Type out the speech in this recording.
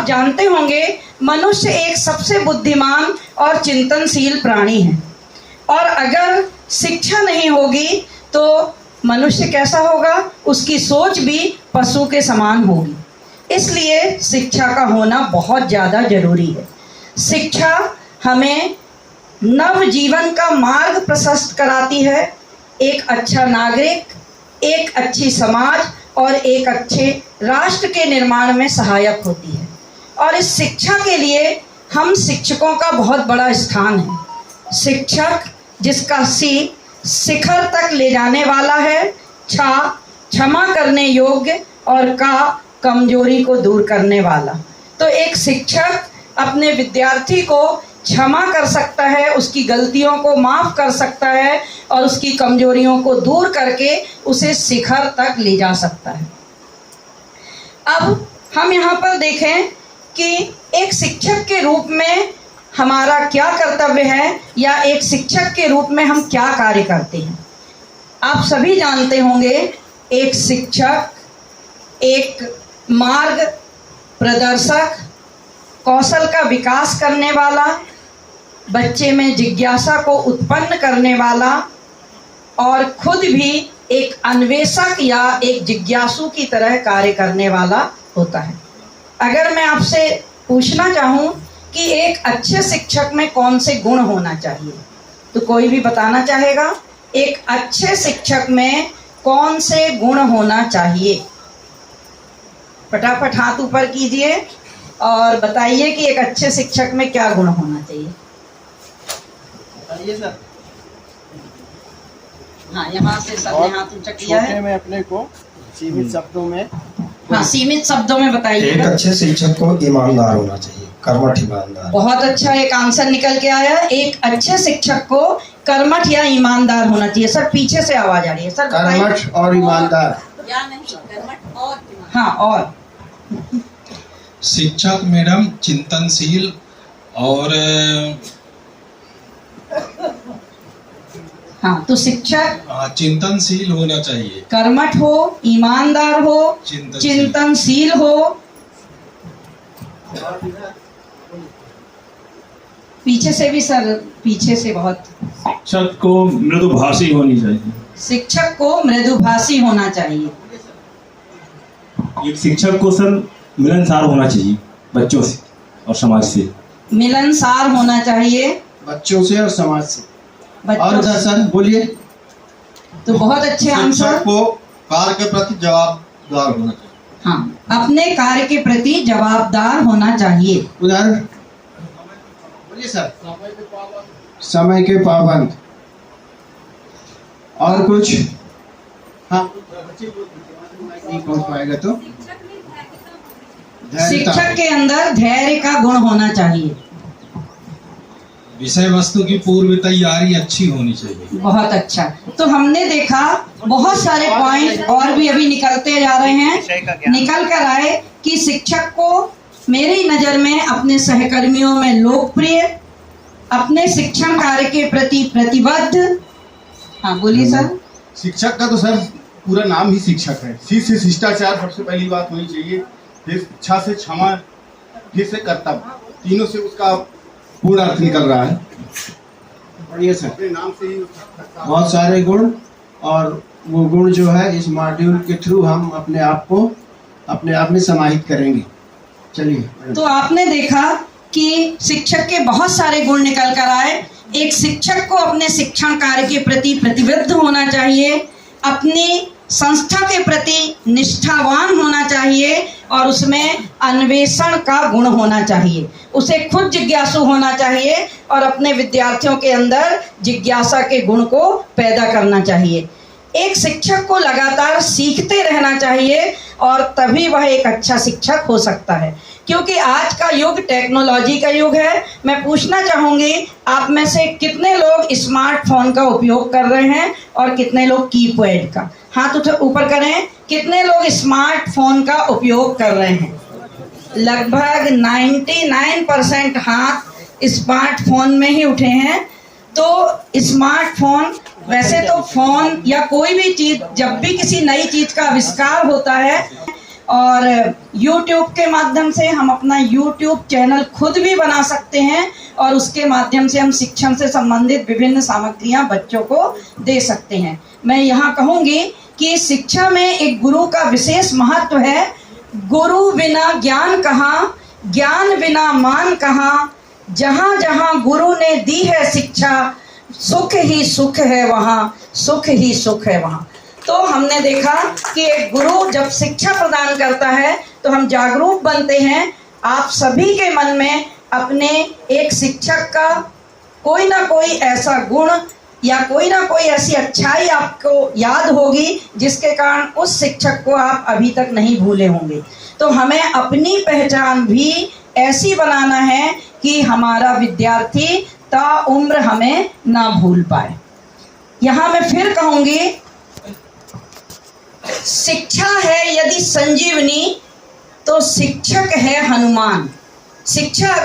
आप जानते होंगे मनुष्य एक सबसे बुद्धिमान और चिंतनशील प्राणी है, और अगर शिक्षा नहीं होगी तो मनुष्य कैसा होगा? उसकी सोच भी पशु के समान होगी। इसलिए शिक्षा का होना बहुत ज़्यादा ज़रूरी है। शिक्षा हमें नव जीवन का मार्ग प्रशस्त कराती है, एक अच्छा नागरिक, एक अच्छी समाज और एक अच्छे राष्ट्र के निर्माण में सहायक होती है। और इस शिक्षा के लिए हम शिक्षकों का बहुत बड़ा स्थान है। शिक्षक जिसका शिखर तक ले जाने वाला है, क्षमा करने योग्य और कमजोरी को दूर करने वाला। तो एक शिक्षक अपने विद्यार्थी को क्षमा कर सकता है, उसकी गलतियों को माफ़ कर सकता है और उसकी कमजोरियों को दूर करके उसे शिखर तक ले जा सकता है। अब हम यहाँ पर देखें कि एक शिक्षक के रूप में हमारा क्या कर्तव्य है, या एक शिक्षक के रूप में हम क्या कार्य करते हैं। आप सभी जानते होंगे, एक शिक्षक एक मार्ग प्रदर्शक, कौशल का विकास करने वाला, बच्चे में जिज्ञासा को उत्पन्न करने वाला और खुद भी एक अन्वेषक या एक जिज्ञासु की तरह कार्य करने वाला होता है। अगर मैं आपसे पूछना चाहूँ कि एक अच्छे शिक्षक में कौन से गुण होना चाहिए, तो कोई भी बताना चाहेगा? एक अच्छे शिक्षक में कौन से गुण होना चाहिए? फटाफट हाथ ऊपर कीजिए और बताइए कि एक अच्छे शिक्षक में क्या गुण होना चाहिए। बताइए सर। हाँ, यहाँ से सबने हाथ ऊंचा किया है। में अपने को सीमित शब्दों में, हाँ, सीमित शब्दों में बताइए। एक अच्छे शिक्षक को ईमानदार होना चाहिए, कर्मठ ईमानदार। बहुत अच्छा एक आंसर निकल के आया। एक अच्छे शिक्षक को कर्मठ या ईमानदार होना चाहिए। सर पीछे से आवाज आ रही है सर। कर्मठ और ईमानदार या नहीं, कर्मठ और हाँ। और शिक्षक मैडम चिंतनशील और हाँ, तो शिक्षक चिंतनशील होना चाहिए, कर्मठ हो, ईमानदार हो, चिंतनशील हो। पीछे से भी सर, पीछे से बहुत। शिक्षक को मृदुभाषी होनी चाहिए। शिक्षक को मृदुभाषी होना चाहिए। एक शिक्षक को सर मिलनसार होना चाहिए बच्चों से और समाज से। मिलनसार होना चाहिए बच्चों से और समाज से। और सर बोलिए। तो बहुत अच्छे आंसर। शिक्षक को कार्य के प्रति जवाबदार होना चाहिए। हाँ, अपने कार्य के प्रति जवाबदार होना चाहिए। उदाहरण बोलिए सर। समय के पाबंद। और कुछ? हाँ, नहीं पहुंच पाएगा तो शिक्षक के अंदर धैर्य का गुण होना चाहिए। विषय वस्तु की पूर्व तैयारी अच्छी होनी चाहिए। बहुत अच्छा। तो हमने देखा बहुत सारे पॉइंट और भी अभी निकलते जा रहे हैं, निकल कर आए कि शिक्षक को मेरी नज़र में अपने सहकर्मियों में लोकप्रिय, अपने शिक्षण कार्य के प्रति प्रतिबद्ध। हाँ बोलिए सर। शिक्षक का तो सर पूरा नाम ही शिक्षक है। सी से शिष्टाचार सबसे पहली बात होनी चाहिए, फिर इच्छा से क्षमा, फिर से कर्तव्य, तीनों से उसका पूर्ण अर्थ निकल रहा है। बढ़िया सर। अपने नाम से ही बहुत सारे गुण, और वो गुण जो है इस मॉड्यूल के थ्रू हम अपने आप में समाहित करेंगे। चलिए। तो आपने देखा कि शिक्षक के बहुत सारे गुण निकल कर आए। एक शिक्षक को अपने शिक्षण कार्य के प्रति प्रतिबद्ध होना चाहिए, अपनी संस्था के प्रति निष्ठावान होना चाहिए और उसमें अन्वेषण का गुण होना चाहिए, उसे खुद जिज्ञासु होना चाहिए और अपने विद्यार्थियों के अंदर जिज्ञासा के गुण को पैदा करना चाहिए। एक शिक्षक को लगातार सीखते रहना चाहिए और तभी वह एक अच्छा शिक्षक हो सकता है, क्योंकि आज का युग टेक्नोलॉजी का युग है। मैं पूछना चाहूँगी आप में से कितने लोग स्मार्टफोन का उपयोग कर रहे हैं और कितने लोग कीपैड का? हाथ ऊपर करें। कितने लोग स्मार्टफोन का उपयोग कर रहे हैं? लगभग 99% हाथ स्मार्टफोन में ही उठे हैं। तो स्मार्टफोन, वैसे तो फोन या कोई भी चीज़, जब भी किसी नई चीज़ का आविष्कार होता है और YouTube के माध्यम से हम अपना YouTube चैनल खुद भी बना सकते हैं और उसके माध्यम से हम शिक्षण से संबंधित विभिन्न सामग्रियां बच्चों को दे सकते हैं। मैं यहाँ कहूँगी कि शिक्षा में एक गुरु का विशेष महत्व है। गुरु बिना ज्ञान कहाँ, ज्ञान बिना मान कहाँ, जहाँ जहाँ गुरु ने दी है शिक्षा, सुख ही सुख है वहाँ, सुख ही सुख है वहाँ। तो हमने देखा कि एक गुरु जब शिक्षा प्रदान करता है तो हम जागरूक बनते हैं। आप सभी के मन में अपने एक शिक्षक का कोई ना कोई ऐसा गुण या कोई ना कोई ऐसी अच्छाई आपको याद होगी जिसके कारण उस शिक्षक को आप अभी तक नहीं भूले होंगे। तो हमें अपनी पहचान भी ऐसी बनाना है कि हमारा विद्यार्थी ता उम्र हमें ना भूल पाए। यहाँ मैं फिर कहूँगी, शिक्षा है यदि संजीवनी तो शिक्षक है हनुमान। शिक्षा अगर